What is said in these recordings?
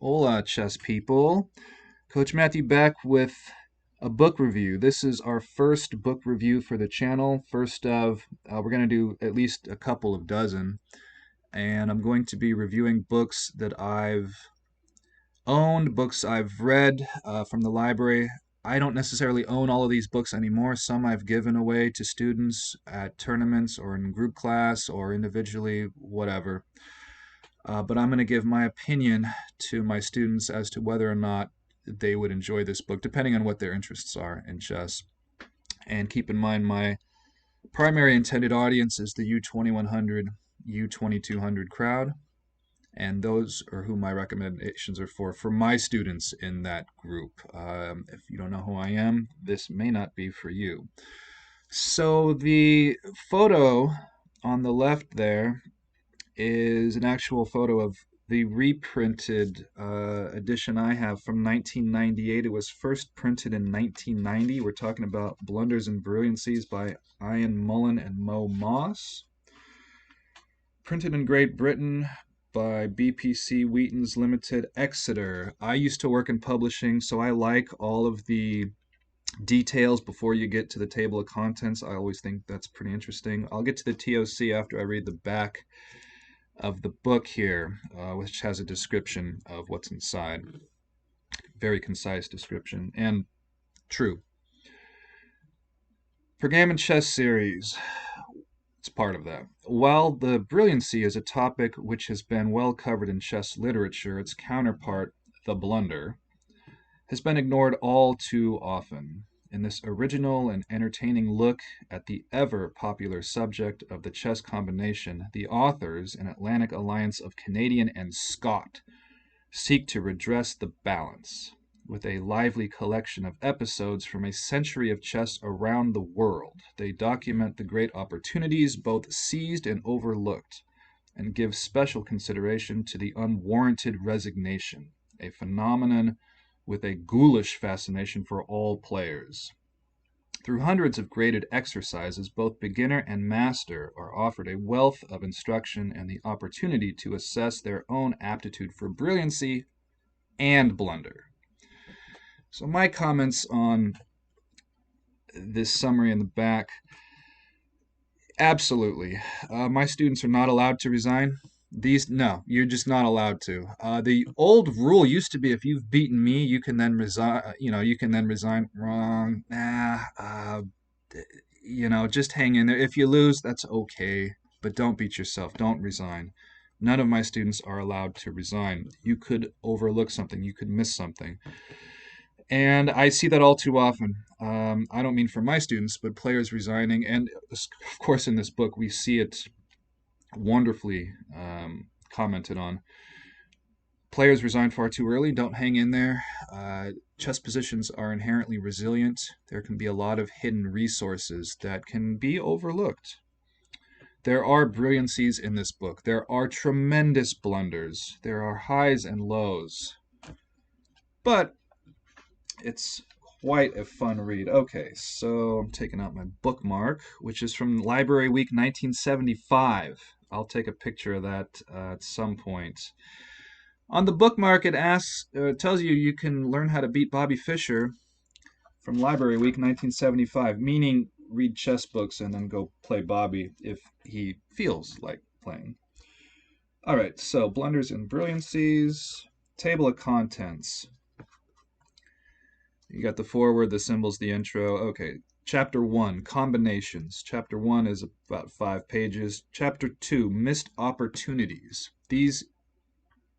Hola, chess people. Coach Matthew back with a book review. This is our first book review for the channel. First of, we're going to do at least a couple of dozen. And I'm going to be reviewing books that I've owned, books I've read from the library. I don't necessarily own all of these books anymore. Some I've given away to students at tournaments or in group class or individually, whatever. But I'm going to give my opinion to my students as to whether or not they would enjoy this book, depending on what their interests are in chess. And keep in mind, my primary intended audience is the U2100, U2200 crowd, and those are who my recommendations are for my students in that group. If you don't know who I am, this may not be for you. So the photo on the left there is an actual photo of the reprinted edition I have from 1998. It was first printed in 1990. We're talking about Blunders and Brilliancies by Ian Mullen and Mo Moss. Printed in Great Britain by BPC Wheaton's Limited, Exeter. I used to work in publishing, so I like all of the details before you get to the table of contents. I always think that's pretty interesting. I'll get to the TOC after I read the back of the book here, which has a description of what's inside. Very concise description, and true. Pergamon Chess Series, it's part of that. While the brilliancy is a topic which has been well covered in chess literature, its counterpart, the blunder, has been ignored all too often. In this original and entertaining look at the ever-popular subject of the chess combination, the authors, an Atlantic alliance of Canadian and Scot, seek to redress the balance. With a lively collection of episodes from a century of chess around the world, they document the great opportunities both seized and overlooked, and give special consideration to the unwarranted resignation, a phenomenon with a ghoulish fascination for all players. Through hundreds of graded exercises, both beginner and master are offered a wealth of instruction and the opportunity to assess their own aptitude for brilliancy and blunder. So my comments on this summary in the back, absolutely. My students are not allowed to resign. No, you're just not allowed to. The old rule used to be if you've beaten me, you can then resign. You can then resign. Wrong. Just hang in there. If you lose, that's okay, but don't beat yourself. Don't resign. None of my students are allowed to resign. You could overlook something. You could miss something. And I see that all too often. I don't mean for my students, but players resigning. And of course, in this book, we see it wonderfully commented on. Players resign far too early. Don't hang in there. Chess positions are inherently resilient. There can be a lot of hidden resources that can be overlooked. There are brilliancies in this book. There are tremendous blunders. There are highs and lows. But it's quite a fun read. Okay, so I'm taking out my bookmark, which is from Library Week 1975. I'll take a picture of that at some point. On the bookmark, it tells you you can learn how to beat Bobby Fischer from Library Week 1975, meaning read chess books and then go play Bobby if he feels like playing. All right, so Blunders and Brilliancies, table of contents. You got the foreword, the symbols, the intro. Okay, Chapter 1, Combinations. Chapter 1 is about 5 pages. Chapter 2, Missed Opportunities. These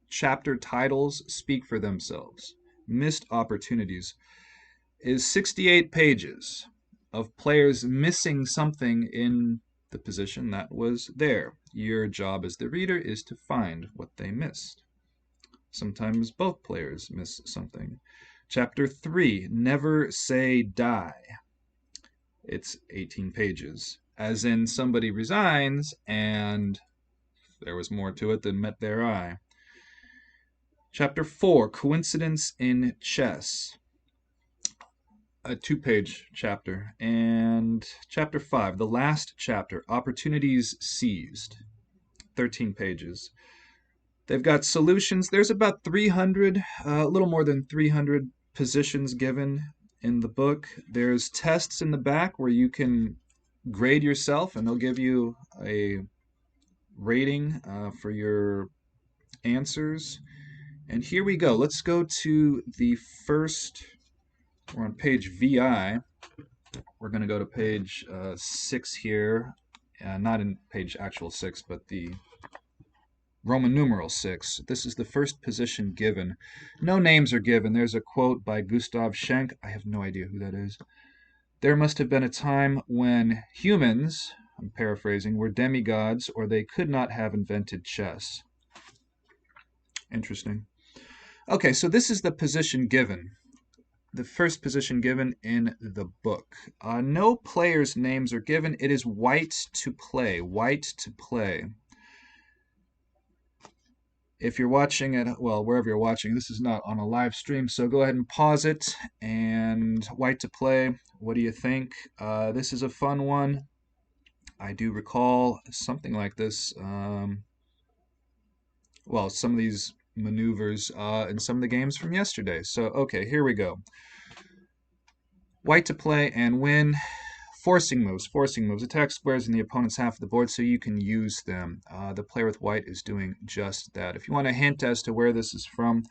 chapter titles speak for themselves. Missed Opportunities is 68 pages of players missing something in the position that was there. Your job as the reader is to find what they missed. Sometimes both players miss something. Chapter 3, Never Say Die. It's 18 pages. As in, somebody resigns, and there was more to it than met their eye. Chapter 4, Coincidence in Chess. A 2-page chapter. And Chapter 5, the last chapter, Opportunities Seized. 13 pages. They've got solutions. There's about 300, a little more than 300 positions given in the book. There's tests in the back where you can grade yourself, and they'll give you a rating for your answers. And here we go. Let's go to the first. We're on page VI. We're going to go to page 6 here. Not in page actual 6, but the Roman numeral 6. This is the first position given. No names are given. There's a quote by Gustav Schenk. I have no idea who that is. There must have been a time when humans, I'm paraphrasing, were demigods, or they could not have invented chess. Interesting. Okay, so this is the position given. The first position given in the book. No players' names are given. It is white to play. White to play. If you're watching it, well, wherever you're watching, this is not on a live stream, so go ahead and pause it. And white to play, what do you think? This is a fun one. I do recall something like this. Well, some of these maneuvers in some of the games from yesterday. So, okay, here we go. White to play and win. Forcing moves, forcing moves. Attack squares in the opponent's half of the board so you can use them. The player with white is doing just that. If you want a hint as to where this is from,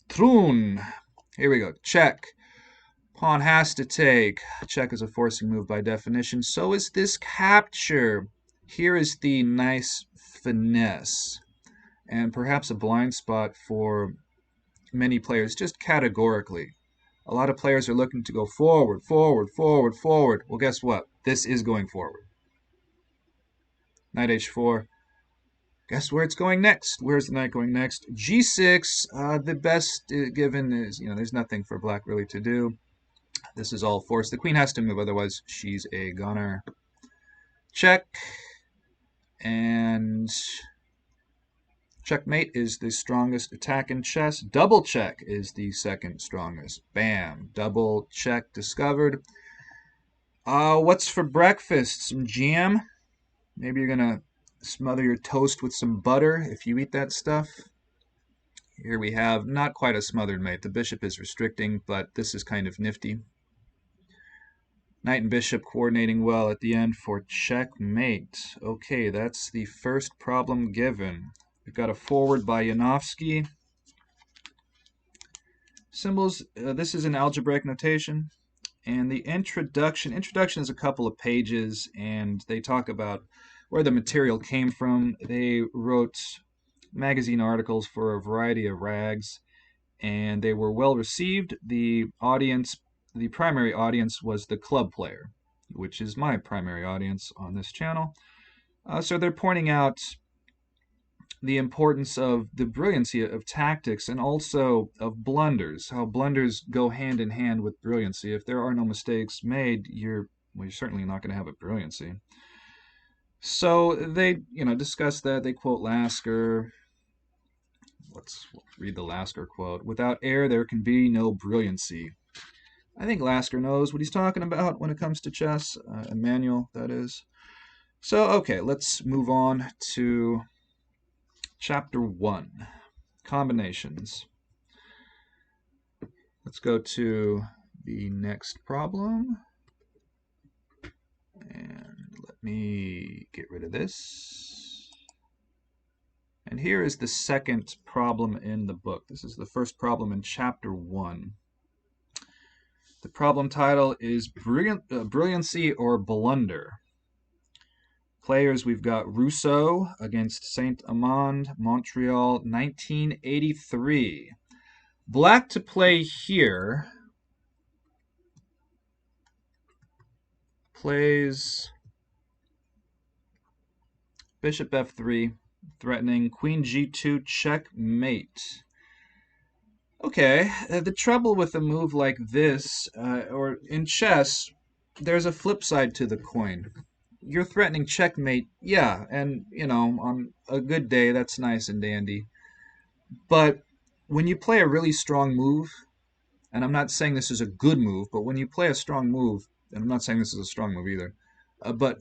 Trun. Here we go. Check. Pawn has to take. Check is a forcing move by definition. So is this capture. Here is the nice finesse. And perhaps a blind spot for many players, just categorically. A lot of players are looking to go forward, forward, forward, forward. Well, guess what? This is going forward. Knight h4. Guess where it's going next? Where's the knight going next? g6. The best given is, there's nothing for black really to do. This is all forced. The queen has to move, otherwise she's a gunner. Check. And checkmate is the strongest attack in chess. Double check is the second strongest. Bam. Double check discovered. What's for breakfast? Some jam? Maybe you're going to smother your toast with some butter if you eat that stuff. Here we have not quite a smothered mate. The bishop is restricting, but this is kind of nifty. Knight and bishop coordinating well at the end for checkmate. Okay, that's the first problem given. We've got a forward by Yanofsky. Symbols, this is an algebraic notation. And the introduction is a couple of pages, and they talk about where the material came from. They wrote magazine articles for a variety of rags, and they were well received. The primary audience was the club player, which is my primary audience on this channel. So they're pointing out the importance of the brilliancy of tactics and also of blunders, how blunders go hand in hand with brilliancy. If there are no mistakes made, you're certainly not going to have a brilliancy. So they, discuss that. They quote Lasker. Let's read the Lasker quote. Without air, there can be no brilliancy. I think Lasker knows what he's talking about when it comes to chess. Emmanuel, that is. So, okay, let's move on to Chapter 1, Combinations. Let's go to the next problem. And let me get rid of this. And here is the second problem in the book. This is the first problem in Chapter 1. The problem title is Brilliancy or Blunder. Players, we've got Rousseau against Saint-Amand, Montreal, 1983. Black to play here. Plays bishop f3, threatening queen g2, checkmate. Okay, the trouble with a move like this, or in chess, there's a flip side to the coin. You're threatening checkmate, yeah, and, on a good day, that's nice and dandy. But when you play a really strong move, and I'm not saying this is a good move, but when you play a strong move, and I'm not saying this is a strong move either, but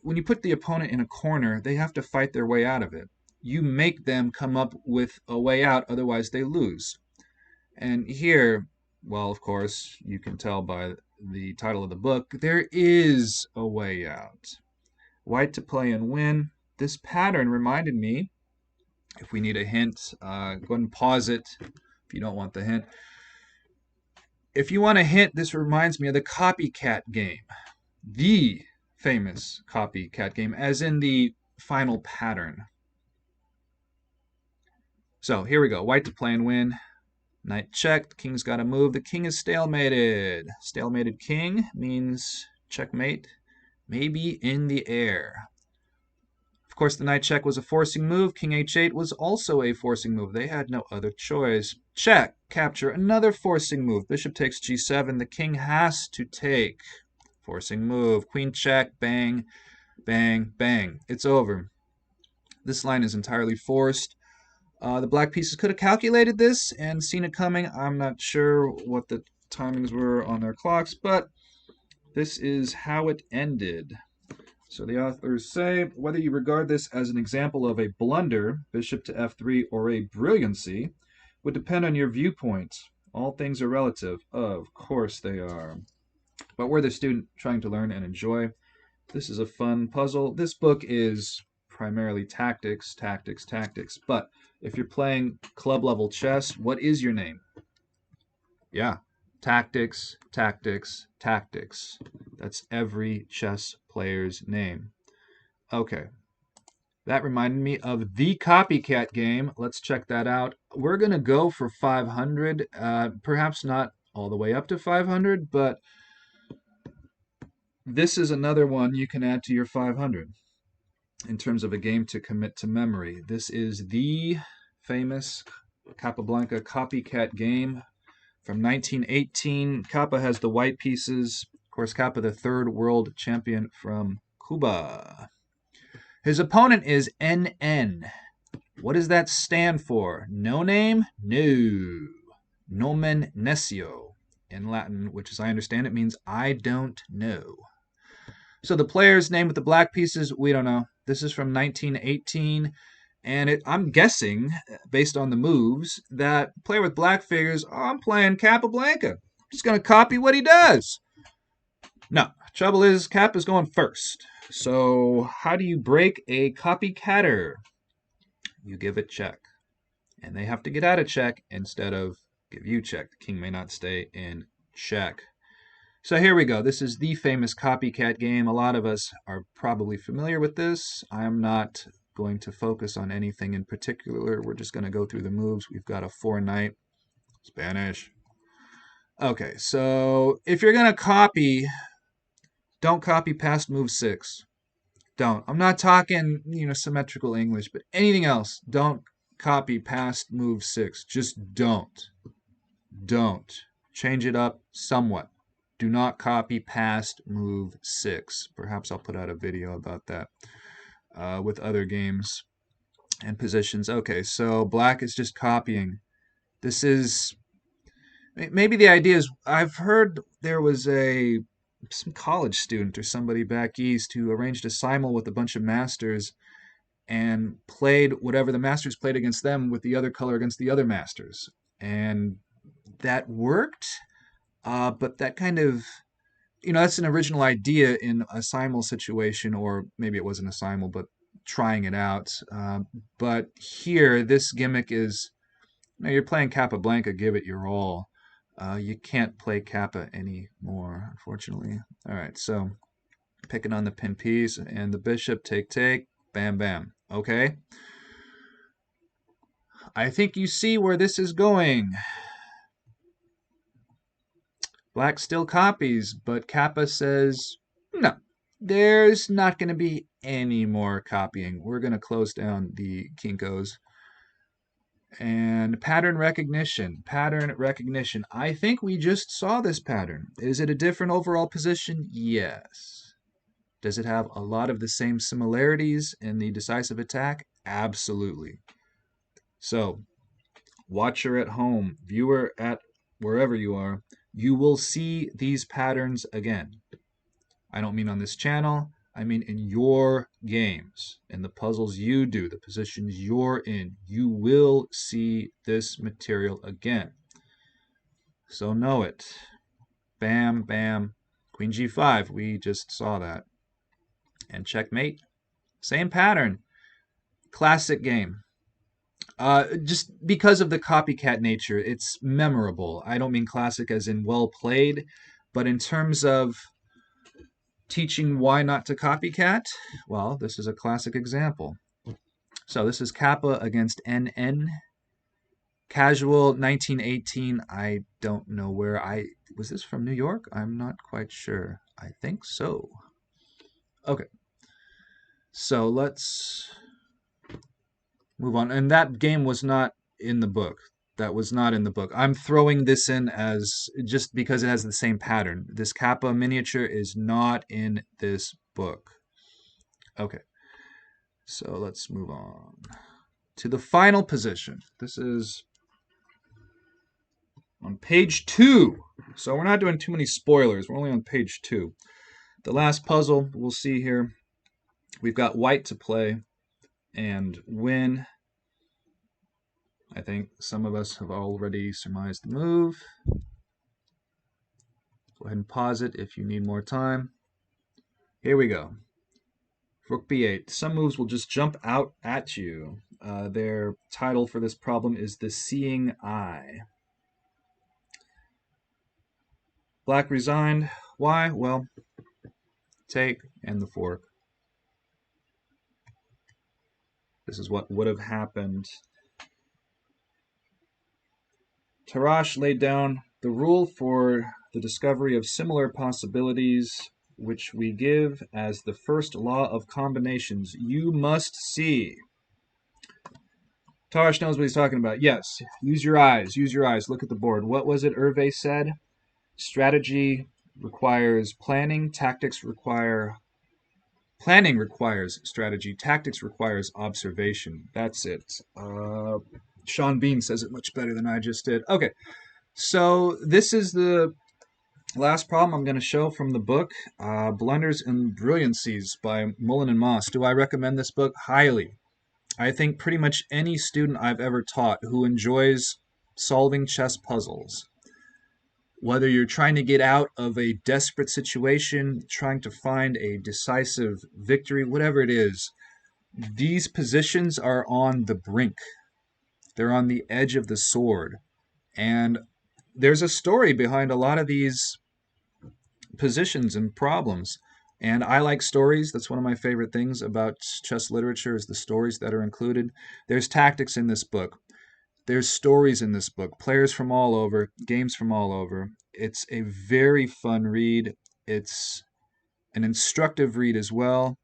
when you put the opponent in a corner, they have to fight their way out of it. you make them come up with a way out, otherwise they lose. And here, well, of course, you can tell by the title of the book, there is a way out. White to play and win. This pattern reminded me, if we need a hint, go ahead and pause it if you don't want the hint. If you want a hint, this reminds me of the Copycat game. The famous Copycat game, as in the final pattern. So here we go. White to play and win. Knight checked. King's got to move. The king is stalemated. Stalemated king means checkmate. Maybe in the air. Of course, the knight check was a forcing move. King h8 was also a forcing move. They had no other choice. Check. Capture. Another forcing move. Bishop takes g7. The king has to take. Forcing move. Queen check. Bang. Bang. Bang. It's over. This line is entirely forced. The black pieces could have calculated this and seen it coming. I'm not sure what the timings were on their clocks, but this is how it ended. So the authors say, whether you regard this as an example of a blunder, bishop to f3, or a brilliancy, would depend on your viewpoint. All things are relative. Of course they are. But we're the student trying to learn and enjoy. This is a fun puzzle. This book is primarily tactics, tactics, tactics. But if you're playing club level chess, what is your name? Yeah, tactics, tactics, tactics. That's every chess player's name. Okay, that reminded me of the Copycat game. Let's check that out. We're going to go for 500, perhaps not all the way up to 500, but this is another one you can add to your 500 in terms of a game to commit to memory. This is the famous Capablanca Copycat game from 1918. Capa has the white pieces. Of course, Capa, the third world champion from Cuba. His opponent is NN. What does that stand for? No name? No. Nomen nescio in Latin, which as I understand it means I don't know. So the player's name with the black pieces, we don't know. This is from 1918. And I'm guessing, based on the moves, that player with black figures, oh, I'm playing Capablanca. I'm just going to copy what he does. No, trouble is, Cap is going first. So how do you break a copycatter? You give it check. And they have to get out of check instead of give you check. The king may not stay in check. So here we go. This is the famous Copycat game. A lot of us are probably familiar with this. I'm not going to focus on anything in particular. We're just going to go through the moves. We've got a 4-knight. Spanish. Okay, so if you're going to copy, don't copy past move 6. Don't. I'm not talking, symmetrical English, but anything else, don't copy past move 6. Just don't. Don't. Change it up somewhat. Do not copy past move 6. Perhaps I'll put out a video about that with other games and positions. Okay, so black is just copying. This is... Maybe the idea is... I've heard there was some college student or somebody back east who arranged a simul with a bunch of masters and played whatever the masters played against them with the other color against the other masters. And that worked. But that kind of, that's an original idea in a simul situation, or maybe it wasn't a simul, but trying it out. But here, this gimmick is, you're playing Capablanca, give it your all. You can't play Kappa anymore, unfortunately. All right, so picking on the pin piece and the bishop, take, bam, bam. Okay? I think you see where this is going. Black still copies, but Kappa says, no, there's not going to be any more copying. We're going to close down the Kinkos. And pattern recognition. Pattern recognition. I think we just saw this pattern. Is it a different overall position? Yes. Does it have a lot of the same similarities in the decisive attack? Absolutely. So, watcher at home, viewer at wherever you are, you will see these patterns again. I don't mean on this channel. I mean in your games, in the puzzles you do, the positions you're in, you will see this material again. So know it. Bam, bam. Queen g5, we just saw that. And checkmate. Same pattern. Classic game. Just because of the copycat nature, it's memorable. I don't mean classic as in well played, but in terms of teaching why not to copycat, well, this is a classic example. So this is Kappa against NN. Casual 1918. I don't know where was this from New York? I'm not quite sure. I think so. Okay. So let's move on. And that game was not in the book. That was not in the book. I'm throwing this in as just because it has the same pattern. This Kappa miniature is not in this book. Okay. So let's move on to the final position. This is on page 2. So we're not doing too many spoilers. We're only on page 2. The last puzzle we'll see here. We've got white to play and win. I think some of us have already surmised the move. Go ahead and pause it if you need more time. Here we go. Rook b8. Some moves will just jump out at you. Their title for this problem is The Seeing Eye. Black resigned. Why? Well, take and the fork. This is what would have happened. Tarrasch laid down the rule for the discovery of similar possibilities, which we give as the first law of combinations. You must see. Tarrasch knows what he's talking about. Yes, use your eyes. Use your eyes. Look at the board. What was it Hervé said? Strategy requires planning. Planning requires strategy. Tactics requires observation. That's it. Sean Bean says it much better than I just did. Okay, so this is the last problem I'm going to show from the book, Blunders and Brilliancies by Mullen and Moss. Do I recommend this book? Highly. I think pretty much any student I've ever taught who enjoys solving chess puzzles, whether you're trying to get out of a desperate situation, trying to find a decisive victory, whatever it is, these positions are on the brink. They're on the edge of the sword. And there's a story behind a lot of these positions and problems. And I like stories. That's one of my favorite things about chess literature is the stories that are included. There's tactics in this book. There's stories in this book, players from all over, games from all over. It's a very fun read. It's an instructive read as well.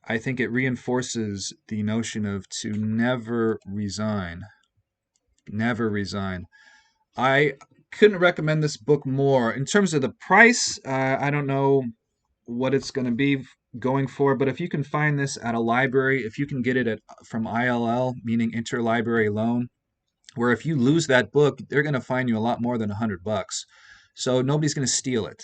I think it reinforces the notion of to never resign. Never resign. I couldn't recommend this book more. In terms of the price, I don't know what it's going to be going for, but if you can find this at a library, if you can get it from ILL, meaning interlibrary loan, where if you lose that book, they're going to fine you a lot more than $100. So nobody's going to steal it.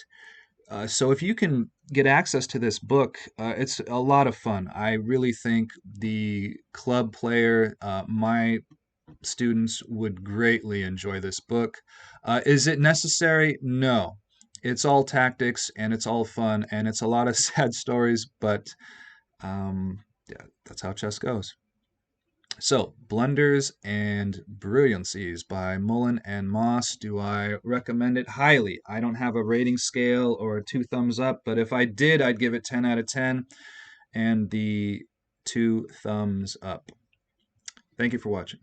So if you can get access to this book, it's a lot of fun. I really think the club player, my students would greatly enjoy this book. Is it necessary? No. It's all tactics and it's all fun and it's a lot of sad stories, but yeah, that's how chess goes. So, Blunders and Brilliancies by Mullen and Moss. Do I recommend it? Highly. I don't have a rating scale or a 2 thumbs up, but if I did, I'd give it 10 out of 10 and the 2 thumbs up. Thank you for watching.